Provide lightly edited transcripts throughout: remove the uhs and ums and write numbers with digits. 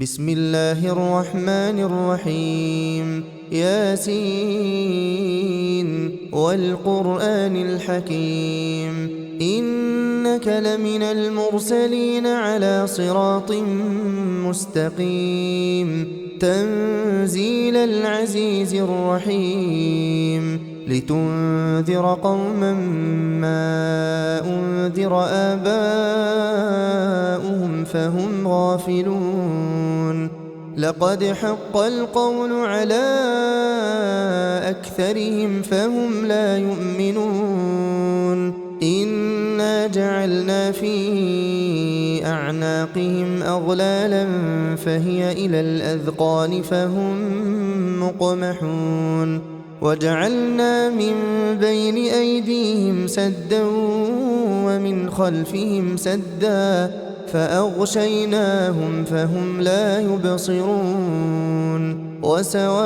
بسم الله الرحمن الرحيم ياسين والقرآن الحكيم إنك لمن المرسلين على صراط مستقيم تنزيل العزيز الرحيم لتنذر قوما ما أنذر آباؤهم فهم غافلون لقد حق القول على أكثرهم فهم لا يؤمنون إنا جعلنا في أعناقهم أغلالا فهي إلى الأذقان فهم مقمحون وجعلنا من بين أيديهم سدا ومن خلفهم سدا فأغشيناهم فهم لا يبصرون وسواء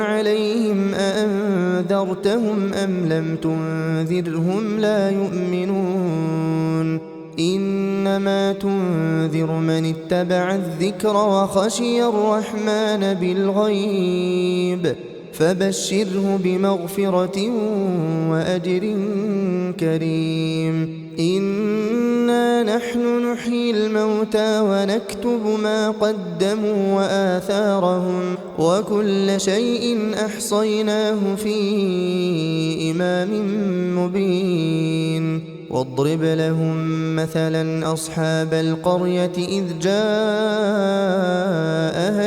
عليهم أأنذرتهم أم لم تنذرهم لا يؤمنون إنما تنذر من اتبع الذكر وخشي الرحمن بالغيب فبشره بمغفرة وأجر كريم إنا نحن نحيي الموتى ونكتب ما قدموا وآثارهم وكل شيء أحصيناه في إمام مبين واضرب لهم مثلا أصحاب القرية إذ جاءها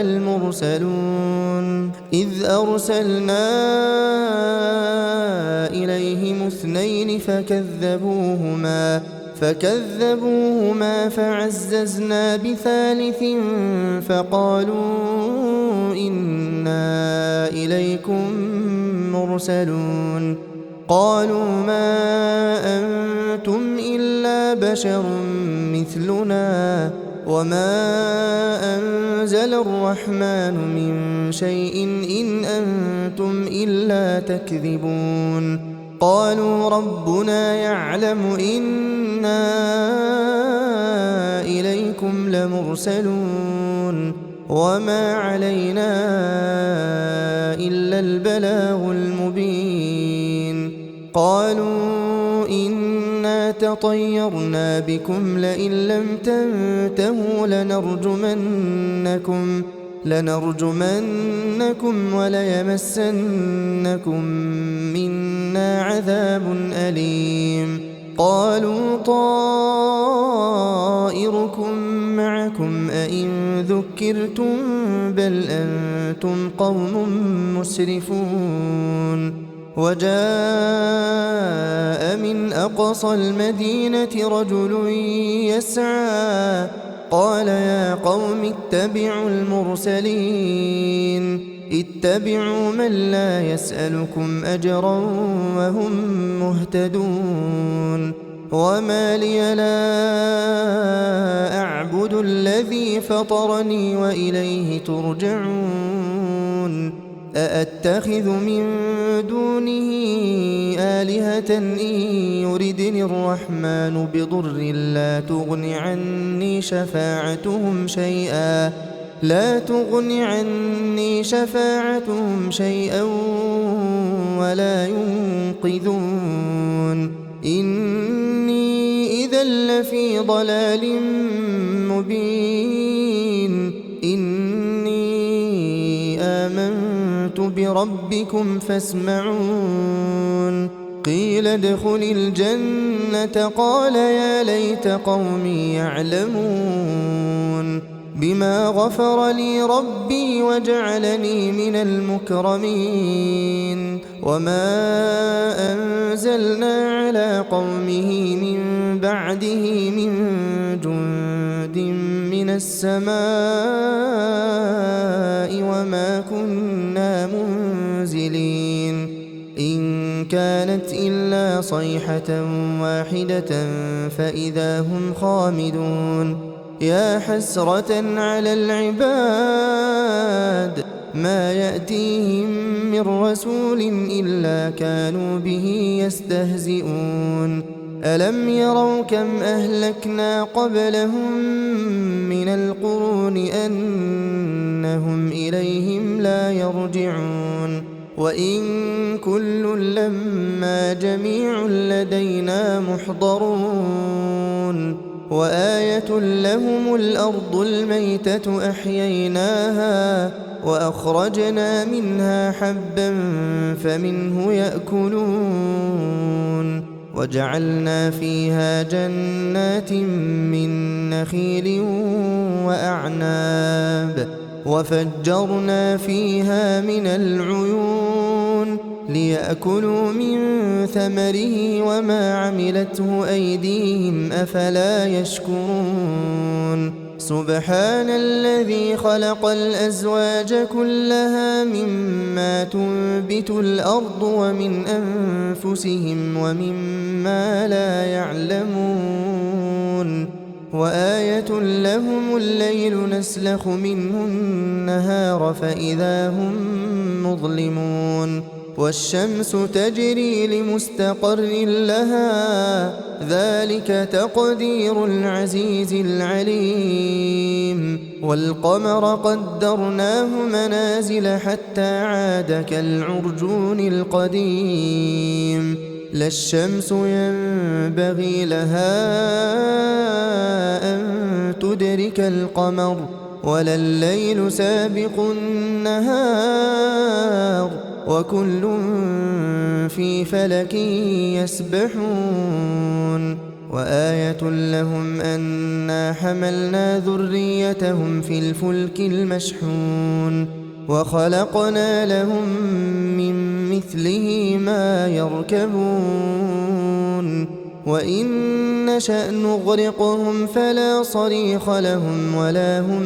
المرسلون إذ أرسلنا إليهم اثنين فكذبوهما فعززنا بثالث فقالوا إنا إليكم مرسلون قالوا ما أنتم إلا بشر مثلنا وما أنزل الرحمن من شيء إن أنتم إلا تكذبون قالوا ربنا يعلم إنا إليكم لمرسلون وما علينا إلا البلاغ المبين قالوا إنا تطيرنا بكم لئن لم تنتهوا لنرجمنكم وليمسنكم منا عذاب أليم قالوا طائركم معكم أئن ذكرتم بل أنتم قوم مسرفون وجاء من أقصى المدينة رجل يسعى قال يا قوم اتبعوا المرسلين اتبعوا من لا يسألكم أجرا وهم مهتدون وما لي لا أعبد الذي فطرني وإليه ترجعون أأتخذ من دونه آلهة إن يردني الرحمن بضر لا تغن عني شفاعتهم شيئا ولا ينقذون إني إذا لفي ضلال مبين إني آمنت بربكم فاسمعون قيل ادخل الجنة قال يا ليت قومي يعلمون بما غفر لي ربي وجعلني من المكرمين وما أنزلنا على قومه من بعده من جند من السماء وما كنا منزلين إن كانت إلا صيحة واحدة فإذا هم خامدون يا حسرة على العباد ما يأتيهم من رسول إلا كانوا به يستهزئون ألم يروا كم أهلكنا قبلهم من القرون أنهم إليهم لا يرجعون وإن كل لما جميع لدينا محضرون وآية لهم الأرض الميتة أحييناها وأخرجنا منها حبا فمنه يأكلون وجعلنا فيها جنات من نخيل وأعناب وفجرنا فيها من العيون ليأكلوا من ثمره وما عملته أيديهم أفلا يشكرون سبحان الذي خلق الأزواج كلها مما تنبت الأرض ومن أنفسهم ومما لا يعلمون وآية لهم الليل نسلخ منه النهار فإذا هم مظلمون والشمس تجري لمستقر لها ذلك تقدير العزيز العليم والقمر قدرناه منازل حتى عاد كالعرجون القديم لا الشمس ينبغي لها أن تدرك القمر ولا الليل سابق النهار وكل في فلك يسبحون وآية لهم أنا حملنا ذريتهم في الفلك المشحون وخلقنا لهم من مثله ما يركبون وإن نشأ نغرقهم فلا صريخ لهم ولا هم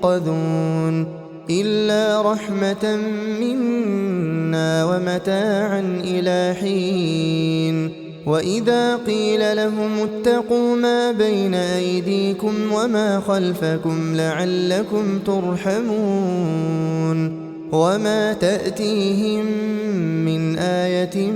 ينقذون إلا رحمة منا ومتاعا إلى حين وإذا قيل لهم اتقوا ما بين أيديكم وما خلفكم لعلكم ترحمون وما تأتيهم من آية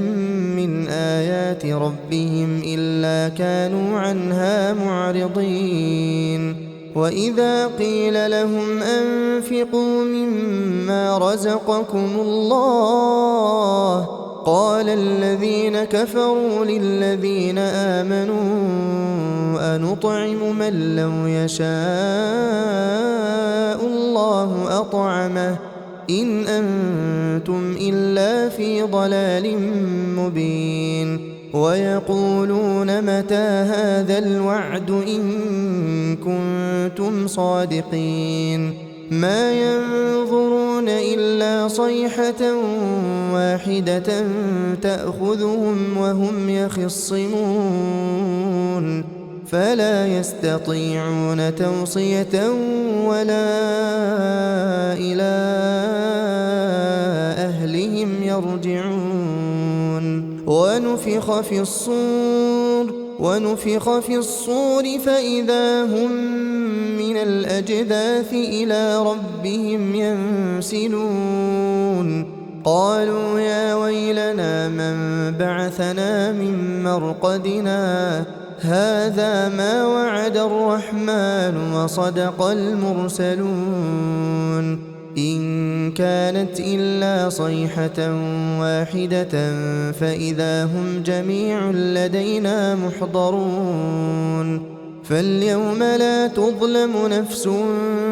من آيات ربهم إلا كانوا عنها معرضين وإذا قيل لهم أنفقوا مما رزقكم الله قال الذين كفروا للذين آمنوا أنطعم من لو يشاء الله أطعمه إن أنتم إلا في ضلال مبين ويقولون متى هذا الوعد إن كنتم صادقين ما ينظرون إلا صيحة واحدة تأخذهم وهم يخصمون فلا يستطيعون توصية ولا إلى أهلهم يرجعون ونفخ في الصور فإذا هم من الأجداث إلى ربهم ينسلون قالوا يا ويلنا من بعثنا من مرقدنا هذا ما وعد الرحمن وصدق المرسلون إن كانت إلا صيحة واحدة فإذا هم جميع لدينا محضرون فاليوم لا تظلم نفس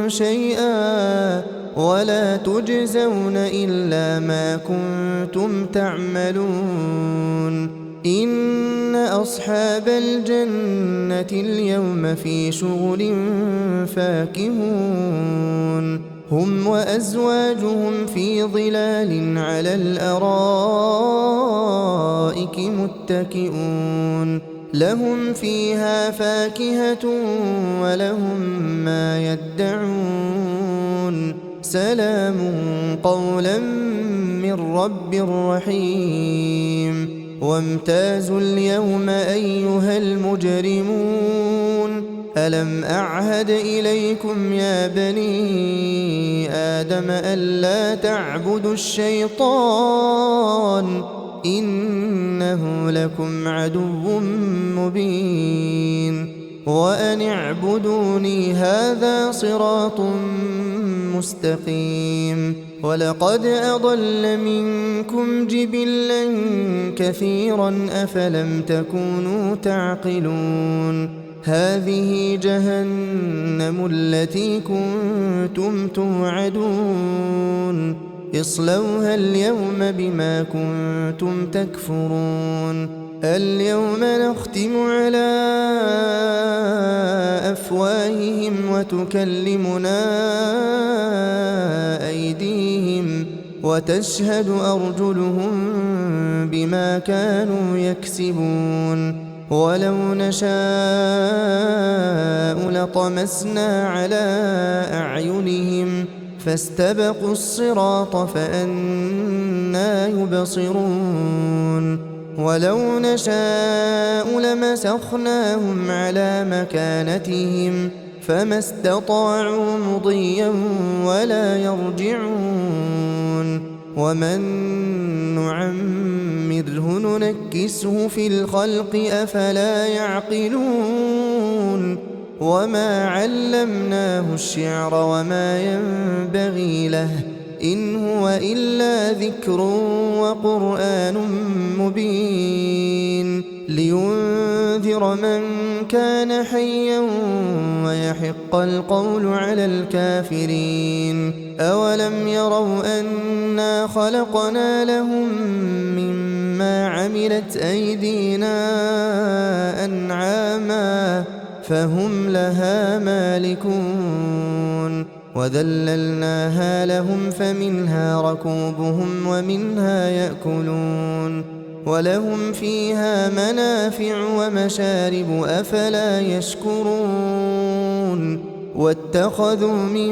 شيئا ولا تجزون إلا ما كنتم تعملون إن أصحاب الجنة اليوم في شغل فاكهون هم وأزواجهم في ظلال على الأرائك متكئون لهم فيها فاكهة ولهم ما يدعون سلام قولا من رب رحيم وامتازوا اليوم أيها المجرمون ألم أعهد إليكم يا بني آدم ألا تعبدوا الشيطان إنه لكم عدو مبين وأن اعبدوني هذا صراط مستقيم ولقد أضل منكم جبلا كثيرا أفلم تكونوا تعقلون هذه جهنم التي كنتم توعدون اصلوها اليوم بما كنتم تكفرون اليوم نختم على أفواههم وتكلمنا أيديهم وتشهد أرجلهم بما كانوا يكسبون ولو نشاء لطمسنا على أعينهم فاستبقوا الصراط فأنى يبصرون ولو نشاء لمسخناهم على مكانتهم فما استطاعوا مضيا ولا يرجعون ومن نعمره ننكسه في الخلق أفلا يعقلون وما علمناه الشعر وما ينبغي له إن هو إلا ذكر وقرآن مبين لينذر من كان حيا ويحق القول على الكافرين أولم يروا أنا خلقنا لهم مما عملت أيدينا أنعاما فهم لها مالكون وذللناها لهم فمنها ركوبهم ومنها يأكلون ولهم فيها منافع ومشارب أفلا يشكرون واتخذوا من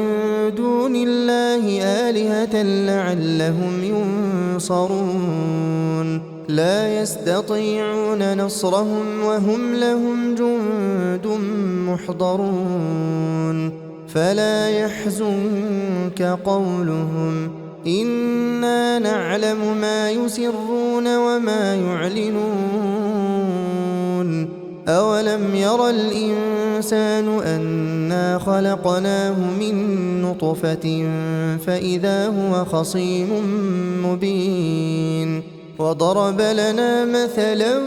دون الله آلهة لعلهم ينصرون لا يستطيعون نصرهم وهم لهم جند محضرون فلا يحزنك قولهم إنا نعلم ما يسرون وما يعلنون أولم ير الإنسان أنا خلقناه من نطفة فإذا هو خصيم مبين وضرب لنا مثلا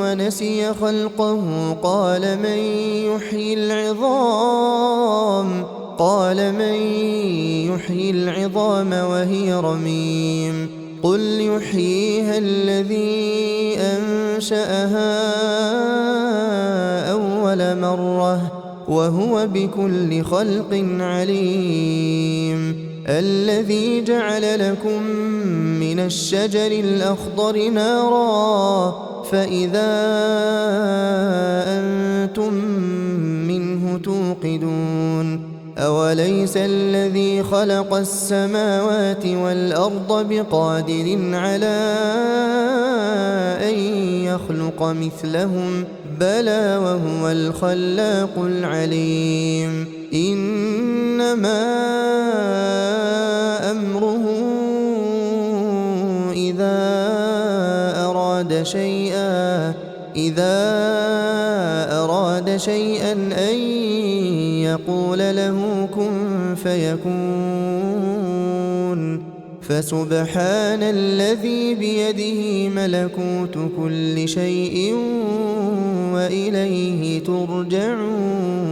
ونسي خلقه قال من يحيي العظام وهي رميم قل يحييها الذي أنشأها أول مرة وهو بكل خلق عليم الذي جعل لكم من الشجر الأخضر نارا فإذا أنتم منه توقدون أوليس الذي خلق السماوات والأرض بقادر على أن يخلق مثلهم بلى وهو الخلاق العليم إنما أمره إذا أراد شيئا أن يقول له كن فيكون فسبحان الذي بيده ملكوت كل شيء وإليه ترجعون